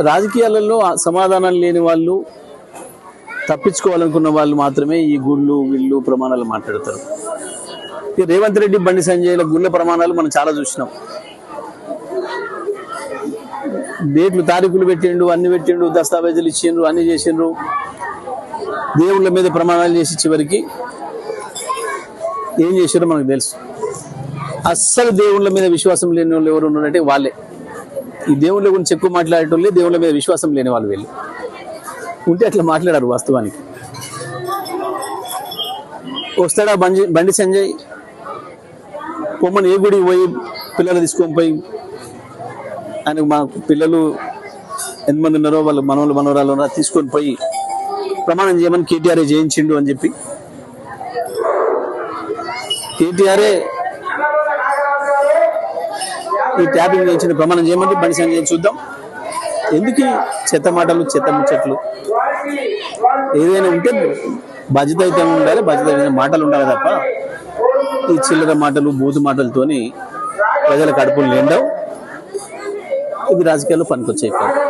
రాజకీయాలలో సమాధానం లేని వాళ్ళు, తప్పించుకోవాలనుకున్న వాళ్ళు మాత్రమే ఈ గుళ్ళు వీళ్ళు ప్రమాణాలు మాట్లాడతారు. రేవంత్ రెడ్డి, బండి సంజయ్ల గుళ్ళ ప్రమాణాలు మనం చాలా చూసినాం. డేట్లు తారీఖులు పెట్టిండు, అన్ని పెట్టిండు, దస్తావేజులు ఇచ్చిండ్రు, అన్ని చేసిండ్రు, దేవుళ్ళ మీద ప్రమాణాలు చేసి చివరికి ఏం చేసారో మనకు తెలుసు. అస్సలు దేవుళ్ళ మీద విశ్వాసం లేని వాళ్ళు ఎవరు ఉన్నారంటే వాళ్ళే. ఈ దేవుళ్ళ గురించి ఎక్కువ మాట్లాడేటోళ్ళే దేవుళ్ళ మీద విశ్వాసం లేని వాళ్ళు. వీళ్ళు ఉంటే అట్లా మాట్లాడారు. వాస్తవానికి వస్తాడా బండి సంజయ్, పొమ్మని ఏ గుడికి పోయి పిల్లలు తీసుకొని పోయి, ఆయన మా పిల్లలు ఎంతమంది ఉన్నారో వాళ్ళు మనవలు మనవరాలు ఉన్నారో తీసుకొని పోయి ప్రమాణం చేయమని కేటీఆర్ఏ చేయించిండు అని చెప్పి, కేటీఆర్ఏ ఈ ట్యాపింగ్ చేయించిన ప్రమాణం చేయమని బండి సంజయ్ చూద్దాం. ఎందుకు చెత్త మాటలు, చెత్త ముచ్చట్లు? ఏదైనా ఉంటే బాధ్యత అయితే ఉండాలి, బాధ్యత మాటలు ఉండాలి తప్ప ఈ చిల్లర మాటలు, బూతు మాటలతోని ప్రజల కడుపులు నిండవు. ఇది రాజకీయాల్లో పనికొచ్చే కాదు.